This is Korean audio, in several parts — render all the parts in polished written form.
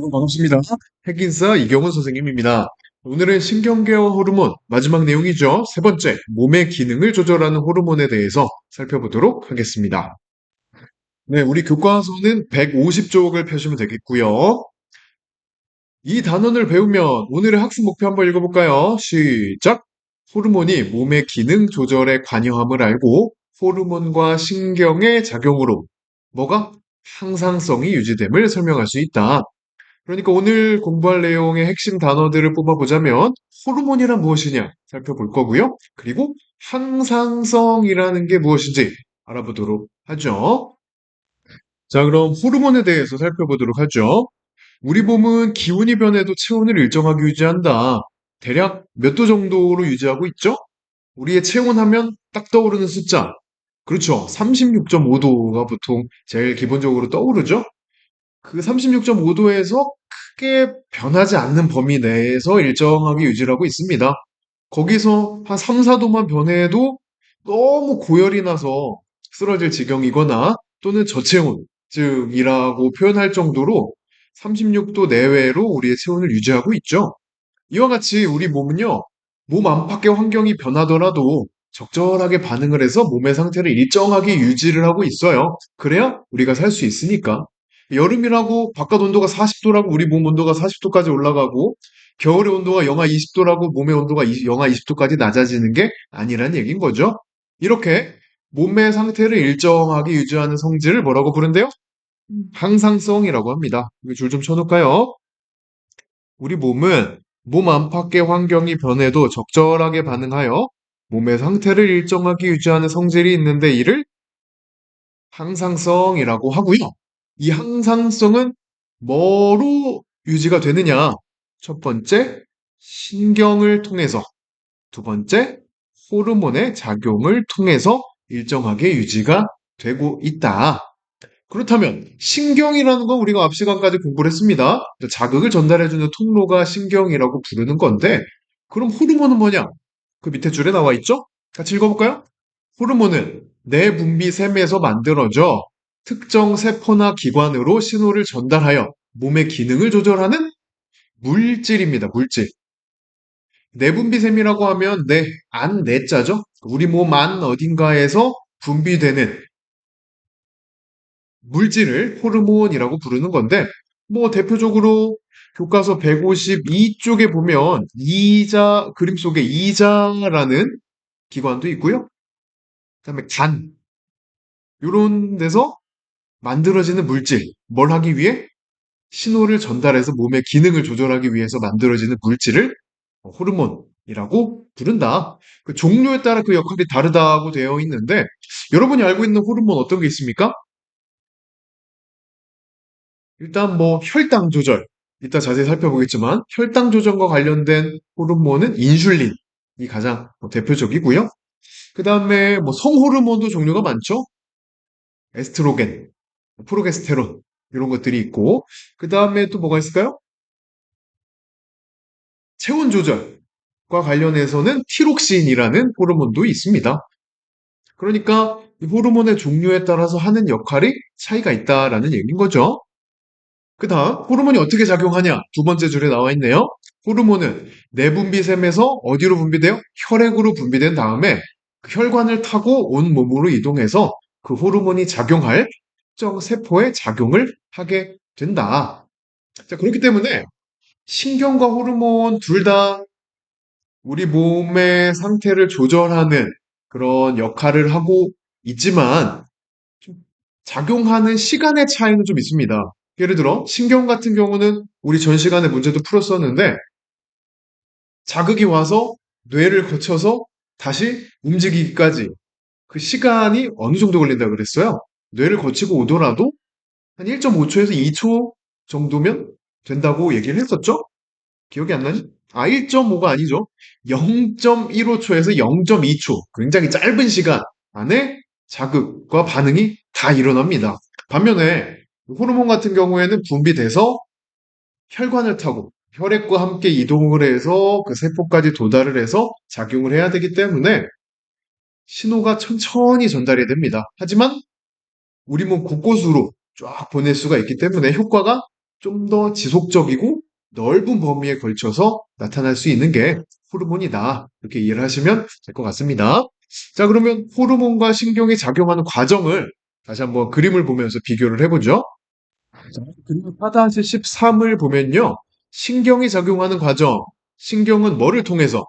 여러분 반갑습니다. 핵인싸 이경훈 선생님입니다. 오늘은 신경계와 호르몬, 마지막 내용이죠. 세 번째, 몸의 기능을 조절하는 호르몬에 대해서 살펴보도록 하겠습니다. 네, 우리 교과서는 150쪽을 펴시면 되겠고요. 이 단원을 배우면 오늘의 학습 목표 한번 읽어볼까요? 시작! 호르몬이 몸의 기능 조절에 관여함을 알고 호르몬과 신경의 작용으로 뭐가? 항상성이 유지됨을 설명할 수 있다. 그러니까 오늘 공부할 내용의 핵심 단어들을 뽑아보자면 호르몬이란 무엇이냐 살펴볼 거고요. 그리고 항상성이라는 게 무엇인지 알아보도록 하죠. 자, 그럼 호르몬에 대해서 살펴보도록 하죠. 우리 몸은 기온이 변해도 체온을 일정하게 유지한다. 대략 몇 도 정도로 유지하고 있죠? 우리의 체온 하면 딱 떠오르는 숫자. 그렇죠. 36.5도가 보통 제일 기본적으로 떠오르죠? 그 36.5도에서 크게 변하지 않는 범위 내에서 일정하게 유지를 하고 있습니다. 거기서 한 3, 4도만 변해도 너무 고열이 나서 쓰러질 지경이거나 또는 저체온증이라고 표현할 정도로 36도 내외로 우리의 체온을 유지하고 있죠. 이와 같이 우리 몸은요, 몸 안팎의 환경이 변하더라도 적절하게 반응을 해서 몸의 상태를 일정하게 유지를 하고 있어요. 그래야 우리가 살 수 있으니까. 여름이라고 바깥 온도가 40도라고 우리 몸 온도가 40도까지 올라가고 겨울의 온도가 영하 20도라고 몸의 온도가 영하 20도까지 낮아지는 게 아니란 얘기인 거죠. 이렇게 몸의 상태를 일정하게 유지하는 성질을 뭐라고 부른대요? 항상성이라고 합니다. 줄 좀 쳐놓을까요? 우리 몸은 몸 안팎의 환경이 변해도 적절하게 반응하여 몸의 상태를 일정하게 유지하는 성질이 있는데 이를 항상성이라고 하고요. 이 항상성은 뭐로 유지가 되느냐? 첫 번째, 신경을 통해서. 두 번째, 호르몬의 작용을 통해서 일정하게 유지가 되고 있다. 그렇다면 신경이라는 건 우리가 앞 시간까지 공부를 했습니다. 자극을 전달해주는 통로가 신경이라고 부르는 건데 그럼 호르몬은 뭐냐? 그 밑에 줄에 나와 있죠? 같이 읽어볼까요? 호르몬은 내분비샘에서 만들어져 특정 세포나 기관으로 신호를 전달하여 몸의 기능을 조절하는 물질입니다. 물질. 내분비샘이라고 하면 내자죠? 우리 몸 안 어딘가에서 분비되는 물질을 호르몬이라고 부르는 건데, 뭐 대표적으로 교과서 152쪽에 보면 이자, 그림 속에 이자라는 기관도 있고요. 그다음에 간, 이런 데서 만들어지는 물질, 뭘 하기 위해? 신호를 전달해서 몸의 기능을 조절하기 위해서 만들어지는 물질을 호르몬이라고 부른다. 그 종류에 따라 그 역할이 다르다고 되어 있는데, 여러분이 알고 있는 호르몬 어떤 게 있습니까? 일단 뭐 혈당 조절, 이따 자세히 살펴보겠지만 혈당 조절과 관련된 호르몬은 인슐린이 가장 대표적이고요. 그 다음에 뭐 성호르몬도 종류가 많죠. 에스트로겐, 프로게스테론 이런 것들이 있고 그 다음에 또 뭐가 있을까요? 체온 조절과 관련해서는 티록신이라는 호르몬도 있습니다. 그러니까 이 호르몬의 종류에 따라서 하는 역할이 차이가 있다라는 얘기인 거죠. 그 다음, 호르몬이 어떻게 작용하냐? 두 번째 줄에 나와 있네요. 호르몬은 내분비샘에서 어디로 분비돼요? 혈액으로 분비된 다음에 그 혈관을 타고 온 몸으로 이동해서 그 호르몬이 작용할 특정 세포에 작용을 하게 된다. 자, 그렇기 때문에 신경과 호르몬 둘 다 우리 몸의 상태를 조절하는 그런 역할을 하고 있지만 좀 작용하는 시간의 차이는 좀 있습니다. 예를 들어 신경 같은 경우는 우리 전 시간에 문제도 풀었었는데 자극이 와서 뇌를 거쳐서 다시 움직이기까지 그 시간이 어느 정도 걸린다고 그랬어요? 뇌를 거치고 오더라도 한 1.5초에서 2초 정도면 된다고 얘기를 했었죠? 기억이 안 나지? 1.5가 아니죠. 0.15초에서 0.2초. 굉장히 짧은 시간 안에 자극과 반응이 다 일어납니다. 반면에 호르몬 같은 경우에는 분비돼서 혈관을 타고 혈액과 함께 이동을 해서 그 세포까지 도달을 해서 작용을 해야 되기 때문에 신호가 천천히 전달이 됩니다. 하지만 우리 몸 곳곳으로 쫙 보낼 수가 있기 때문에 효과가 좀 더 지속적이고 넓은 범위에 걸쳐서 나타날 수 있는 게 호르몬이다. 이렇게 이해를 하시면 될 것 같습니다. 자, 그러면 호르몬과 신경이 작용하는 과정을 다시 한번 그림을 보면서 비교를 해보죠. 자, 그림 4-13을 보면요. 신경이 작용하는 과정. 신경은 뭐를 통해서?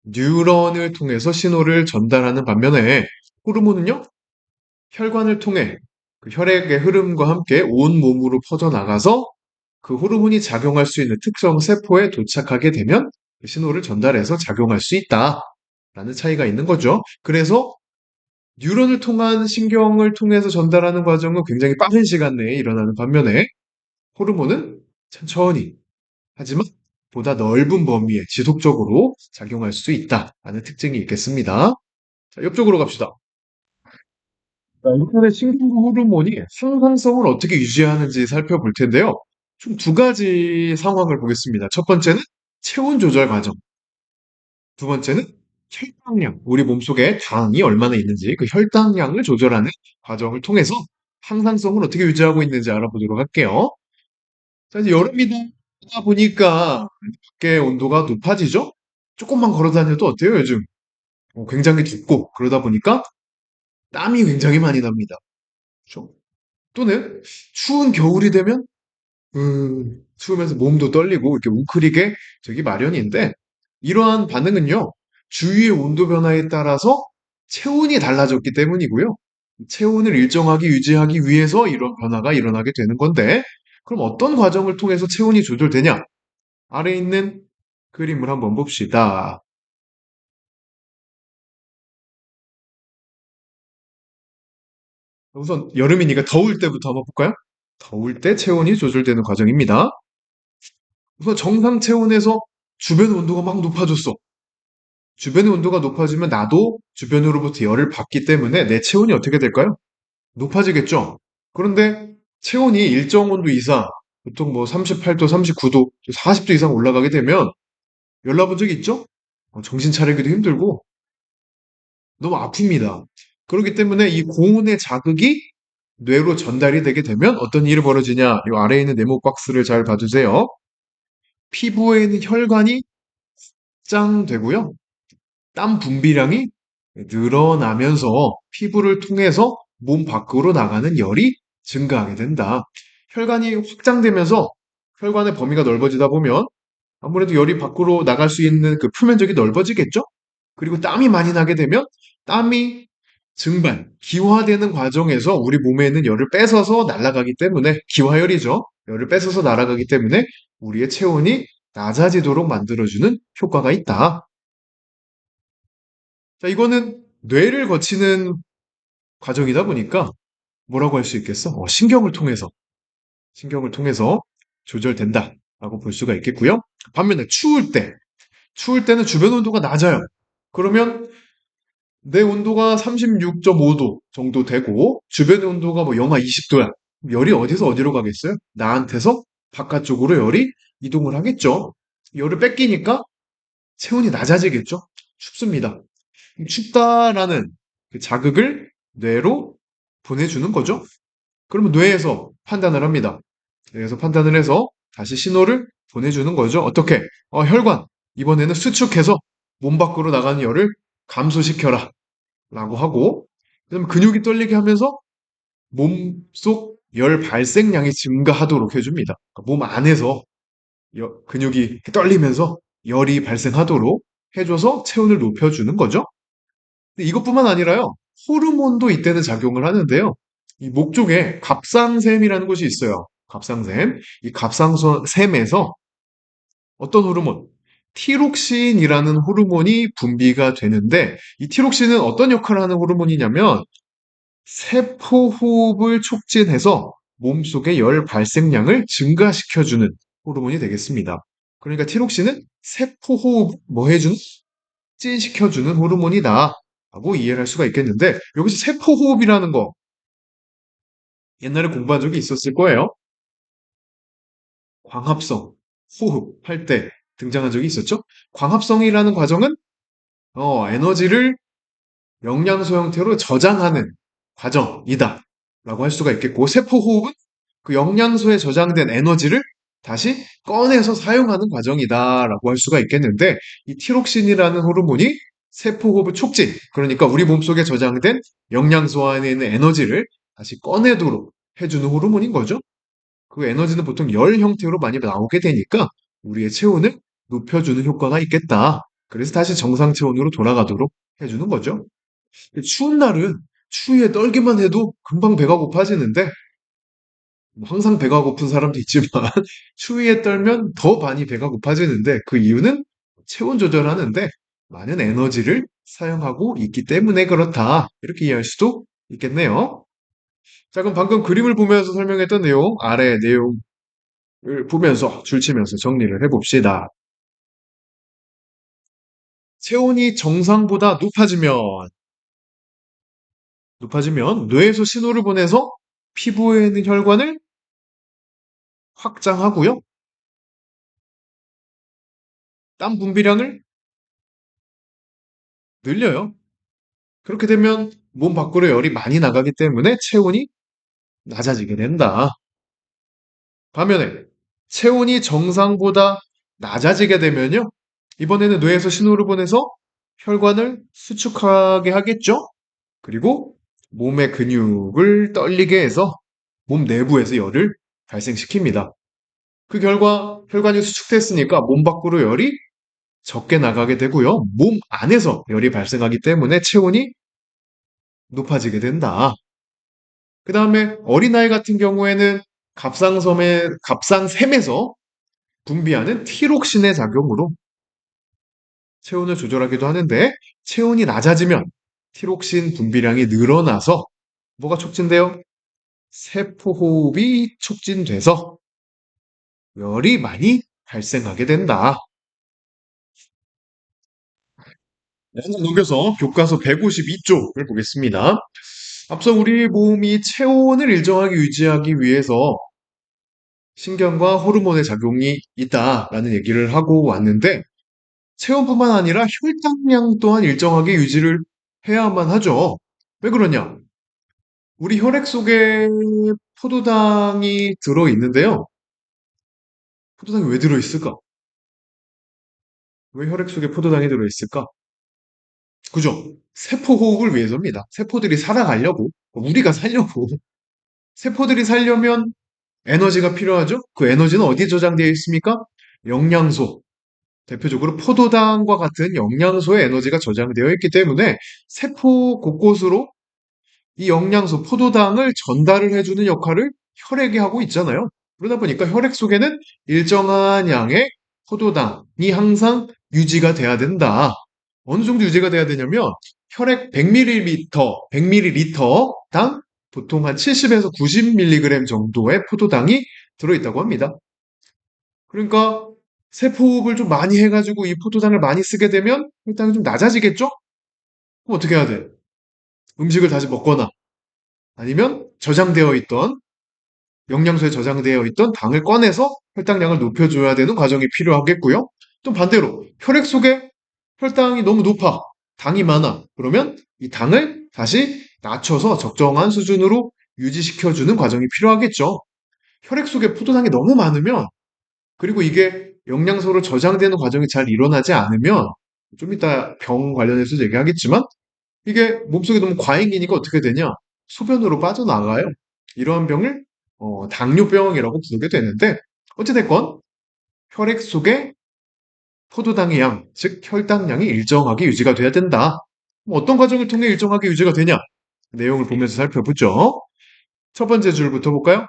뉴런을 통해서 신호를 전달하는 반면에 호르몬은요? 혈관을 통해 그 혈액의 흐름과 함께 온 몸으로 퍼져나가서 그 호르몬이 작용할 수 있는 특정 세포에 도착하게 되면 그 신호를 전달해서 작용할 수 있다. 라는 차이가 있는 거죠. 그래서 뉴런을 통한 신경을 통해서 전달하는 과정은 굉장히 빠른 시간 내에 일어나는 반면에 호르몬은 천천히 하지만 보다 넓은 범위에 지속적으로 작용할 수 있다라는 특징이 있겠습니다. 자, 옆쪽으로 갑시다. 자, 이번에 신경구 호르몬이 상상성을 어떻게 유지하는지 살펴볼 텐데요. 총 두 가지 상황을 보겠습니다. 첫 번째는 체온 조절 과정. 두 번째는 혈당량, 우리 몸속에 당이 얼마나 있는지 그 혈당량을 조절하는 과정을 통해서 항상성을 어떻게 유지하고 있는지 알아보도록 할게요. 자, 이제 여름이다 보니까 밖에 온도가 높아지죠? 조금만 걸어 다녀도 어때요, 요즘? 굉장히 춥고, 그러다 보니까 땀이 굉장히 많이 납니다. 그렇죠? 또는 추운 겨울이 되면, 추우면서 몸도 떨리고, 이렇게 웅크리게 되기 마련인데, 이러한 반응은요, 주위의 온도 변화에 따라서 체온이 달라졌기 때문이고요. 체온을 일정하게 유지하기 위해서 이런 변화가 일어나게 되는 건데, 그럼 어떤 과정을 통해서 체온이 조절되냐? 아래 있는 그림을 한번 봅시다. 우선 여름이니까 더울 때부터 한번 볼까요? 더울 때 체온이 조절되는 과정입니다. 우선 정상 체온에서 주변 온도가 막 높아졌어. 주변의 온도가 높아지면 나도 주변으로부터 열을 받기 때문에 내 체온이 어떻게 될까요? 높아지겠죠? 그런데 체온이 일정 온도 이상, 보통 뭐 38도, 39도, 40도 이상 올라가게 되면 열나본 적이 있죠? 정신 차리기도 힘들고 너무 아픕니다. 그렇기 때문에 이 고온의 자극이 뇌로 전달이 되게 되면 어떤 일이 벌어지냐? 이 아래에 있는 네모 박스를 잘 봐주세요. 피부에 있는 혈관이 확장되고요. 땀 분비량이 늘어나면서 피부를 통해서 몸 밖으로 나가는 열이 증가하게 된다. 혈관이 확장되면서 혈관의 범위가 넓어지다 보면 아무래도 열이 밖으로 나갈 수 있는 그 표면적이 넓어지겠죠? 그리고 땀이 많이 나게 되면 땀이 증발, 기화되는 과정에서 우리 몸에 있는 열을 뺏어서 날아가기 때문에, 기화열이죠. 열을 뺏어서 날아가기 때문에 우리의 체온이 낮아지도록 만들어주는 효과가 있다. 자, 이거는 뇌를 거치는 과정이다 보니까 뭐라고 할 수 있겠어? 신경을 통해서 조절된다라고 볼 수가 있겠고요. 반면에 추울 때는 주변 온도가 낮아요. 그러면 내 온도가 36.5도 정도 되고 주변의 온도가 뭐 영하 20도야. 열이 어디서 어디로 가겠어요? 나한테서 바깥쪽으로 열이 이동을 하겠죠. 열을 뺏기니까 체온이 낮아지겠죠. 춥습니다. 춥다라는 그 자극을 뇌로 보내주는 거죠. 그러면 뇌에서 판단을 합니다. 뇌에서 판단을 해서 다시 신호를 보내주는 거죠. 어떻게? 혈관. 이번에는 수축해서 몸 밖으로 나가는 열을 감소시켜라. 라고 하고, 그다음에 근육이 떨리게 하면서 몸속 열 발생량이 증가하도록 해줍니다. 그러니까 몸 안에서 근육이 떨리면서 열이 발생하도록 해줘서 체온을 높여주는 거죠. 근데 이것뿐만 아니라요, 호르몬도 이때는 작용을 하는데요. 이 목 쪽에 갑상샘이라는 곳이 있어요. 갑상샘. 이 갑상샘에서 어떤 호르몬? 티록신이라는 호르몬이 분비가 되는데, 이 티록신은 어떤 역할을 하는 호르몬이냐면, 세포 호흡을 촉진해서 몸속의 열 발생량을 증가시켜주는 호르몬이 되겠습니다. 그러니까 티록신은 세포 호흡 뭐 해주는? 촉진시켜주는 호르몬이다. 라고 이해를 할 수가 있겠는데, 여기서 세포 호흡이라는 거 옛날에 공부한 적이 있었을 거예요. 광합성 호흡 할 때 등장한 적이 있었죠. 광합성이라는 과정은 에너지를 영양소 형태로 저장하는 과정이다. 라고 할 수가 있겠고, 세포 호흡은 그 영양소에 저장된 에너지를 다시 꺼내서 사용하는 과정이다라고 할 수가 있겠는데 이 티록신이라는 호르몬이 세포 호흡 촉진, 그러니까 우리 몸속에 저장된 영양소 안에 있는 에너지를 다시 꺼내도록 해주는 호르몬인 거죠. 그 에너지는 보통 열 형태로 많이 나오게 되니까 우리의 체온을 높여주는 효과가 있겠다. 그래서 다시 정상 체온으로 돌아가도록 해주는 거죠. 추운 날은 추위에 떨기만 해도 금방 배가 고파지는데 뭐 항상 배가 고픈 사람도 있지만 추위에 떨면 더 많이 배가 고파지는데 그 이유는 체온 조절하는데 많은 에너지를 사용하고 있기 때문에 그렇다. 이렇게 이해할 수도 있겠네요. 자, 그럼 방금 그림을 보면서 설명했던 내용, 아래 내용을 보면서 줄치면서 정리를 해봅시다. 체온이 정상보다 높아지면 뇌에서 신호를 보내서 피부에 있는 혈관을 확장하고요. 땀 분비량을 늘려요. 그렇게 되면 몸 밖으로 열이 많이 나가기 때문에 체온이 낮아지게 된다. 반면에 체온이 정상보다 낮아지게 되면요. 이번에는 뇌에서 신호를 보내서 혈관을 수축하게 하겠죠. 그리고 몸의 근육을 떨리게 해서 몸 내부에서 열을 발생시킵니다. 그 결과 혈관이 수축됐으니까 몸 밖으로 열이 적게 나가게 되고요. 몸 안에서 열이 발생하기 때문에 체온이 높아지게 된다. 그 다음에 어린아이 같은 경우에는 갑상샘에서 분비하는 티록신의 작용으로 체온을 조절하기도 하는데 체온이 낮아지면 티록신 분비량이 늘어나서 뭐가 촉진돼요? 세포호흡이 촉진돼서 열이 많이 발생하게 된다. 한번 넘겨서 교과서 152쪽을 보겠습니다. 앞서 우리 몸이 체온을 일정하게 유지하기 위해서 신경과 호르몬의 작용이 있다라는 얘기를 하고 왔는데 체온뿐만 아니라 혈당량 또한 일정하게 유지를 해야만 하죠. 왜 그러냐? 우리 혈액 속에 포도당이 들어있는데요. 포도당이 왜 들어있을까? 왜 혈액 속에 포도당이 들어있을까? 그죠? 세포 호흡을 위해서입니다. 세포들이 살아가려고, 우리가 살려고. 세포들이 살려면 에너지가 필요하죠? 그 에너지는 어디에 저장되어 있습니까? 영양소. 대표적으로 포도당과 같은 영양소의 에너지가 저장되어 있기 때문에 세포 곳곳으로 이 영양소, 포도당을 전달을 해주는 역할을 혈액이 하고 있잖아요. 그러다 보니까 혈액 속에는 일정한 양의 포도당이 항상 유지가 돼야 된다. 어느 정도 유지가 돼야 되냐면 혈액 100ml 당 보통 한 70에서 90mg 정도의 포도당이 들어있다고 합니다. 그러니까 세포흡을 좀 많이 해가지고 이 포도당을 많이 쓰게 되면 혈당이 좀 낮아지겠죠? 그럼 어떻게 해야 돼? 음식을 다시 먹거나 아니면 저장되어 있던 영양소에 저장되어 있던 당을 꺼내서 혈당량을 높여줘야 되는 과정이 필요하겠고요. 또 반대로 혈액 속에 혈당이 너무 높아, 당이 많아. 그러면 이 당을 다시 낮춰서 적정한 수준으로 유지시켜주는 과정이 필요하겠죠. 혈액 속에 포도당이 너무 많으면 그리고 이게 영양소로 저장되는 과정이 잘 일어나지 않으면 좀 이따 병 관련해서 얘기하겠지만 이게 몸속에 너무 과잉이니까 어떻게 되냐? 소변으로 빠져나가요. 이러한 병을 당뇨병이라고 부르게 되는데 어찌됐건 혈액 속에 포도당의 양, 즉 혈당량이 일정하게 유지가 돼야 된다. 어떤 과정을 통해 일정하게 유지가 되냐? 내용을 보면서 살펴보죠. 첫 번째 줄부터 볼까요?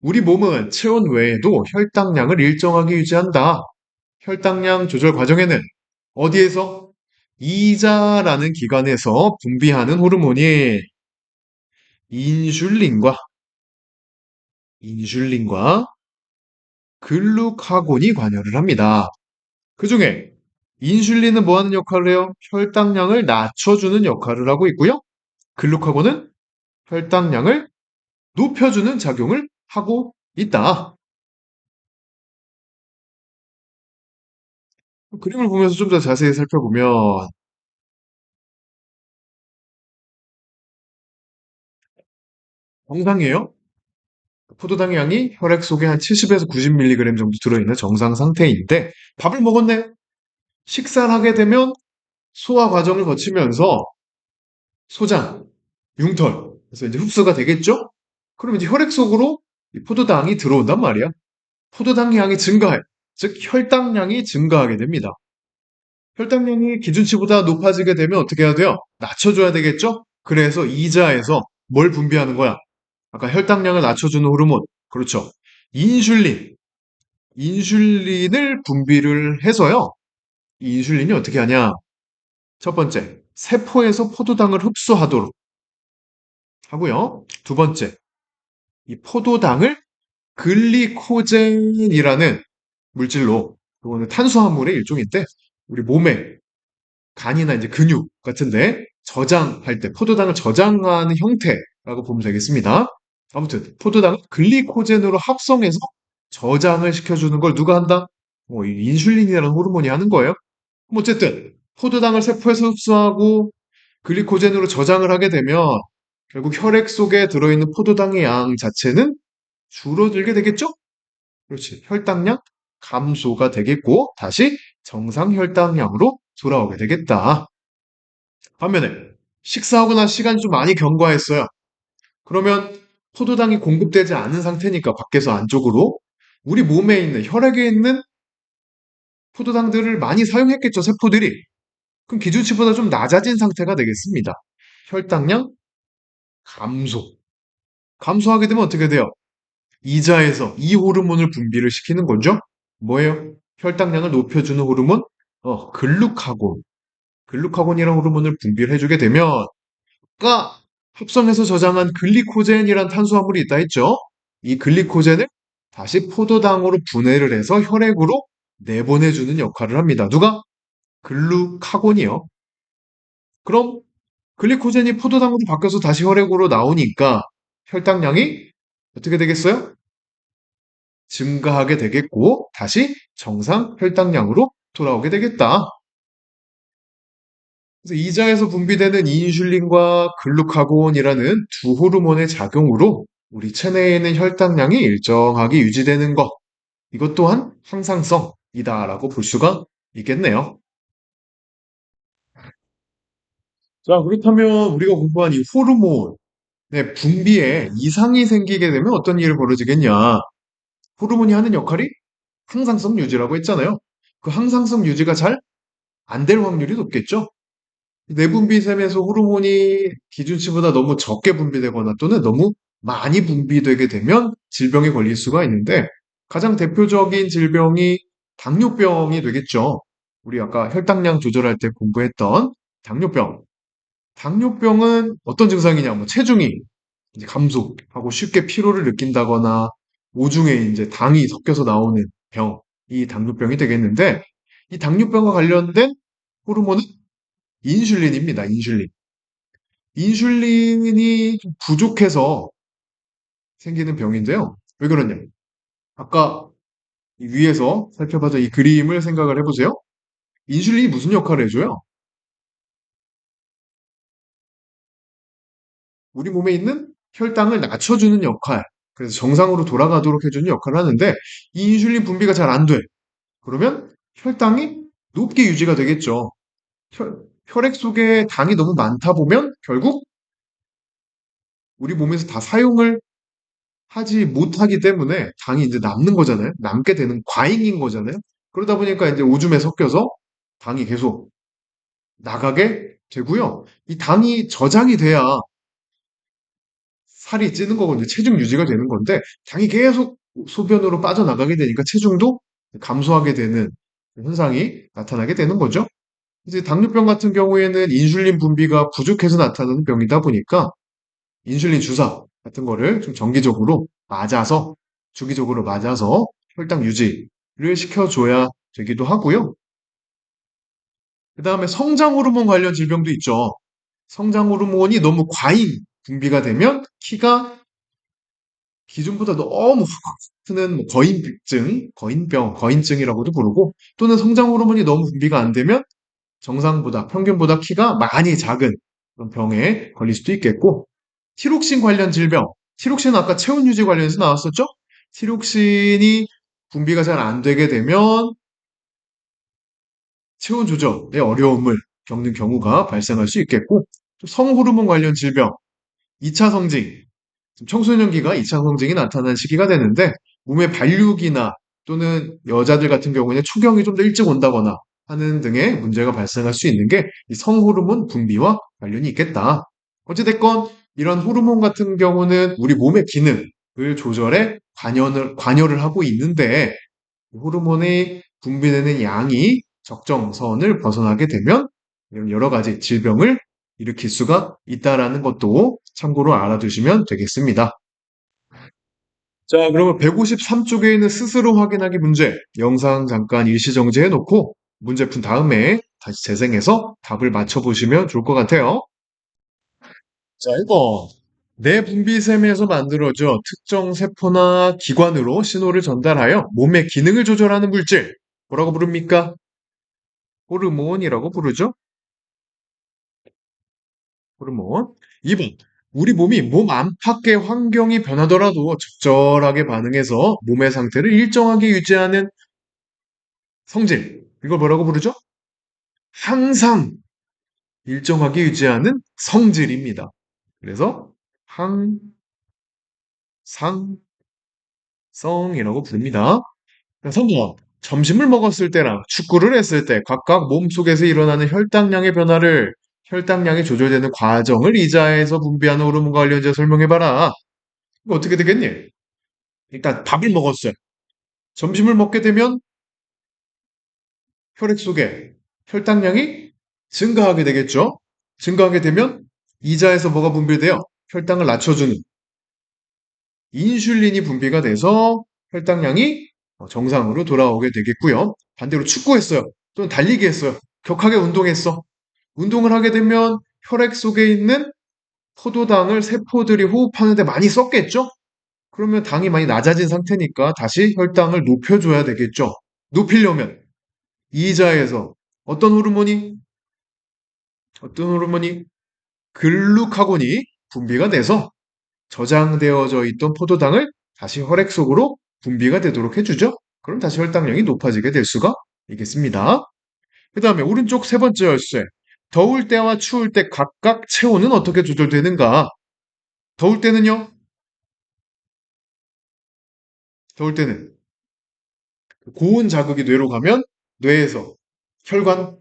우리 몸은 체온 외에도 혈당량을 일정하게 유지한다. 혈당량 조절 과정에는 어디에서? 이자라는 기관에서 분비하는 호르몬이 인슐린과 인슐린과 글루카곤이 관여를 합니다. 그 중에 인슐린은 뭐 하는 역할을 해요? 혈당량을 낮춰주는 역할을 하고 있고요. 글루카곤은 혈당량을 높여주는 작용을 하고 있다. 그림을 보면서 좀 더 자세히 살펴보면 정상이에요. 포도당 양이 혈액 속에 한 70에서 90mg 정도 들어있는 정상 상태인데 밥을 먹었네. 식사를 하게 되면 소화 과정을 거치면서 소장, 융털, 그래서 이제 흡수가 되겠죠? 그럼 이제 혈액 속으로 이 포도당이 들어온단 말이야. 포도당 양이 증가해. 즉, 혈당량이 증가하게 됩니다. 혈당량이 기준치보다 높아지게 되면 어떻게 해야 돼요? 낮춰줘야 되겠죠? 그래서 이자에서 뭘 분비하는 거야? 아까 혈당량을 낮춰주는 호르몬. 그렇죠. 인슐린. 인슐린을 분비를 해서요. 이 인슐린이 어떻게 하냐? 첫 번째, 세포에서 포도당을 흡수하도록 하고요. 두 번째, 이 포도당을 글리코젠이라는 물질로, 이거는 탄수화물의 일종인데, 우리 몸에 간이나 이제 근육 같은데 저장할 때 포도당을 저장하는 형태라고 보면 되겠습니다. 아무튼 포도당을 글리코젠으로 합성해서 저장을 시켜주는 걸 누가 한다? 이 인슐린이라는 호르몬이 하는 거예요. 그럼 어쨌든 포도당을 세포에서 흡수하고 글리코젠으로 저장을 하게 되면 결국 혈액 속에 들어있는 포도당의 양 자체는 줄어들게 되겠죠? 그렇지. 혈당량 감소가 되겠고 다시 정상 혈당량으로 돌아오게 되겠다. 반면에 식사하고 난 시간이 좀 많이 경과했어요. 그러면 포도당이 공급되지 않은 상태니까 밖에서 안쪽으로 우리 몸에 있는 혈액에 있는 포도당들을 많이 사용했겠죠, 세포들이. 그럼 기준치보다 좀 낮아진 상태가 되겠습니다. 혈당량 감소. 감소하게 되면 어떻게 돼요? 이자에서 이 호르몬을 분비를 시키는 거죠. 뭐예요? 혈당량을 높여주는 호르몬? 글루카곤. 글루카곤이라는 호르몬을 분비를 해주게 되면 가 합성해서 저장한 글리코젠이란 탄수화물이 있다 했죠. 이 글리코젠을 다시 포도당으로 분해를 해서 혈액으로 내보내주는 역할을 합니다. 누가? 글루카곤이요. 그럼 글리코젠이 포도당으로 바뀌어서 다시 혈액으로 나오니까 혈당량이 어떻게 되겠어요? 증가하게 되겠고 다시 정상 혈당량으로 돌아오게 되겠다. 그래서 이자에서 분비되는 인슐린과 글루카곤이라는 두 호르몬의 작용으로 우리 체내에 있는 혈당량이 일정하게 유지되는 것. 이것 또한 항상성이다라고 볼 수가 있겠네요. 자, 그렇다면 우리가 공부한 이 호르몬의 분비에 이상이 생기게 되면 어떤 일이 벌어지겠냐? 호르몬이 하는 역할이 항상성 유지라고 했잖아요. 그 항상성 유지가 잘 안 될 확률이 높겠죠? 내분비샘에서 호르몬이 기준치보다 너무 적게 분비되거나 또는 너무 많이 분비되게 되면 질병에 걸릴 수가 있는데 가장 대표적인 질병이 당뇨병이 되겠죠. 우리 아까 혈당량 조절할 때 공부했던 당뇨병. 당뇨병은 어떤 증상이냐? 뭐 체중이 이제 감소하고 쉽게 피로를 느낀다거나 오중에 이제 당이 섞여서 나오는 병, 이 당뇨병이 되겠는데 이 당뇨병과 관련된 호르몬은 인슐린입니다. 인슐린. 인슐린이 좀 부족해서 생기는 병인데요. 왜 그러냐? 아까 이 위에서 살펴봤던 이 그림을 생각을 해보세요. 인슐린이 무슨 역할을 해줘요? 우리 몸에 있는 혈당을 낮춰주는 역할. 그래서 정상으로 돌아가도록 해주는 역할을 하는데 이 인슐린 분비가 잘 안 돼. 그러면 혈당이 높게 유지가 되겠죠. 혈액 속에 당이 너무 많다 보면 결국 우리 몸에서 다 사용을 하지 못하기 때문에 당이 이제 남는 거잖아요. 남게 되는 과잉인 거잖아요. 그러다 보니까 이제 오줌에 섞여서 당이 계속 나가게 되고요. 이 당이 저장이 돼야 살이 찌는 거거든요. 체중 유지가 되는 건데 당이 계속 소변으로 빠져나가게 되니까 체중도 감소하게 되는 현상이 나타나게 되는 거죠. 이제 당뇨병 같은 경우에는 인슐린 분비가 부족해서 나타나는 병이다 보니까 인슐린 주사 같은 거를 좀 정기적으로 맞아서, 주기적으로 맞아서 혈당 유지를 시켜줘야 되기도 하고요. 그 다음에 성장 호르몬 관련 질병도 있죠. 성장 호르몬이 너무 과잉 분비가 되면 키가 기준보다 너무 확 크는 뭐 거인증, 거인병, 거인증이라고도 부르고 또는 성장 호르몬이 너무 분비가 안 되면 정상보다, 평균보다 키가 많이 작은 그런 병에 걸릴 수도 있겠고 티록신 관련 질병, 티록신은 아까 체온 유지 관련해서 나왔었죠? 티록신이 분비가 잘 안 되게 되면 체온 조절에 어려움을 겪는 경우가 발생할 수 있겠고, 또 성호르몬 관련 질병, 2차 성징, 청소년기가 2차 성징이 나타나는 시기가 되는데, 몸의 발육이나 또는 여자들 같은 경우에는 초경이 좀 더 일찍 온다거나 하는 등의 문제가 발생할 수 있는 게 이 성호르몬 분비와 관련이 있겠다. 어찌됐건 이런 호르몬 같은 경우는 우리 몸의 기능을 조절에 관여를 하고 있는데, 호르몬이 분비되는 양이 적정선을 벗어나게 되면 이런 여러 가지 질병을 일으킬 수가 있다라는 것도 참고로 알아두시면 되겠습니다. 자, 그러면 153쪽에 있는 스스로 확인하기 문제, 영상 잠깐 일시정지해 놓고 문제 푼 다음에 다시 재생해서 답을 맞춰보시면 좋을 것 같아요. 자, 1번. 뇌 분비샘에서 만들어져 특정 세포나 기관으로 신호를 전달하여 몸의 기능을 조절하는 물질. 뭐라고 부릅니까? 호르몬이라고 부르죠? 호르몬. 2번. 우리 몸이 몸 안팎의 환경이 변하더라도 적절하게 반응해서 몸의 상태를 일정하게 유지하는 성질. 이걸 뭐라고 부르죠? 항상 일정하게 유지하는 성질입니다. 그래서 항상성이라고 부릅니다. 3번. 점심을 먹었을 때랑 축구를 했을 때 각각 몸속에서 일어나는 혈당량의 변화를 혈당량이 조절되는 과정을 이자에서 분비하는 호르몬과 관련해서 설명해봐라. 이거 어떻게 되겠니? 일단 밥을 먹었어요. 점심을 먹게 되면 혈액 속에 혈당량이 증가하게 되겠죠? 증가하게 되면 이자에서 뭐가 분비돼요? 혈당을 낮춰주는 인슐린이 분비가 돼서 혈당량이 정상으로 돌아오게 되겠고요. 반대로 축구했어요. 또는 달리기 했어요. 격하게 운동했어. 운동을 하게 되면 혈액 속에 있는 포도당을 세포들이 호흡하는데 많이 썼겠죠? 그러면 당이 많이 낮아진 상태니까 다시 혈당을 높여줘야 되겠죠? 높이려면 이자에서 어떤 호르몬이 어떤 호르몬이 글루카곤이 분비가 돼서 저장되어져 있던 포도당을 다시 혈액 속으로 분비가 되도록 해주죠. 그럼 다시 혈당량이 높아지게 될 수가 있겠습니다. 그 다음에 오른쪽 세 번째 열쇠. 더울 때와 추울 때 각각 체온은 어떻게 조절되는가? 더울 때는요? 더울 때는 고온 자극이 뇌로 가면 뇌에서 혈관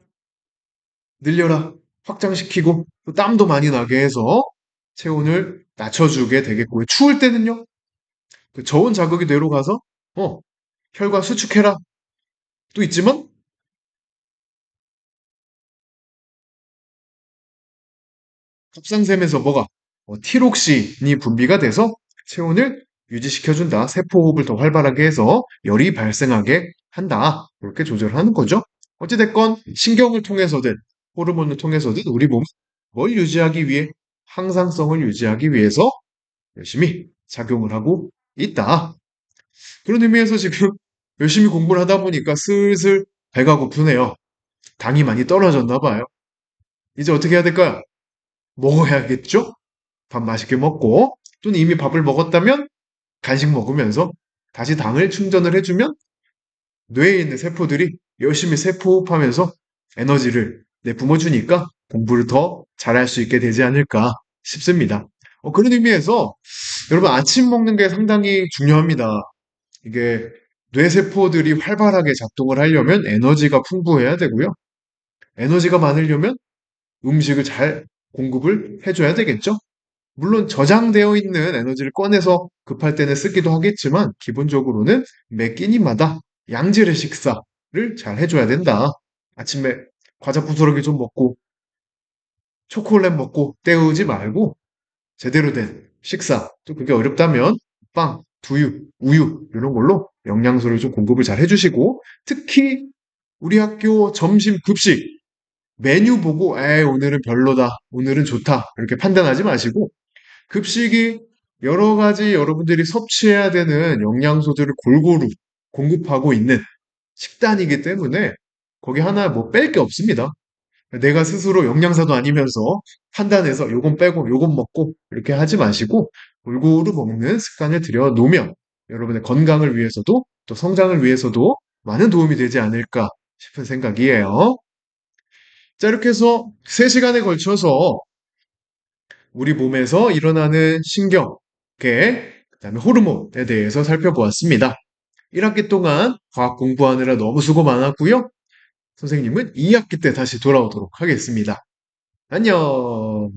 늘려라 확장시키고 또 땀도 많이 나게 해서 체온을 낮춰주게 되겠고요. 추울 때는요? 그 저온 자극이 뇌로 가서 어, 혈관 수축해라 또 있지만 갑상샘에서 뭐가 티록신이 분비가 돼서 체온을 유지시켜준다. 세포호흡을 더 활발하게 해서 열이 발생하게 한다. 이렇게 조절하는 거죠. 어찌됐건 신경을 통해서든 호르몬을 통해서든 우리 몸이 뭘 유지하기 위해 항상성을 유지하기 위해서 열심히 작용을 하고 있다. 그런 의미에서 지금 열심히 공부를 하다 보니까 슬슬 배가 고프네요. 당이 많이 떨어졌나 봐요. 이제 어떻게 해야 될까요? 먹어야겠죠? 밥 맛있게 먹고 또는 이미 밥을 먹었다면 간식 먹으면서 다시 당을 충전을 해주면 뇌에 있는 세포들이 열심히 세포호흡하면서 에너지를 내뿜어주니까 공부를 더 잘할 수 있게 되지 않을까 싶습니다. 그런 의미에서 여러분 아침 먹는 게 상당히 중요합니다. 이게 뇌세포들이 활발하게 작동을 하려면 에너지가 풍부해야 되고요. 에너지가 많으려면 음식을 잘 공급을 해줘야 되겠죠? 물론 저장되어 있는 에너지를 꺼내서 급할 때는 쓰기도 하겠지만 기본적으로는 매 끼니마다 양질의 식사를 잘 해줘야 된다. 아침에 과자 부스러기 좀 먹고 초콜릿 먹고 때우지 말고 제대로 된 식사, 또 그게 어렵다면 빵, 두유, 우유 이런 걸로 영양소를 좀 공급을 잘 해주시고 특히 우리 학교 점심 급식 메뉴 보고 에이 오늘은 별로다, 오늘은 좋다 이렇게 판단하지 마시고 급식이 여러 가지 여러분들이 섭취해야 되는 영양소들을 골고루 공급하고 있는 식단이기 때문에 거기 하나 뭐 뺄 게 없습니다. 내가 스스로 영양사도 아니면서 판단해서 요건 빼고 요건 먹고 이렇게 하지 마시고 골고루 먹는 습관을 들여 놓으면 여러분의 건강을 위해서도 또 성장을 위해서도 많은 도움이 되지 않을까 싶은 생각이에요. 자, 이렇게 해서 3시간에 걸쳐서 우리 몸에서 일어나는 신경계, 그다음에 호르몬에 대해서 살펴보았습니다. 1학기 동안 과학 공부하느라 너무 수고 많았고요. 선생님은 2학기 때 다시 돌아오도록 하겠습니다. 안녕.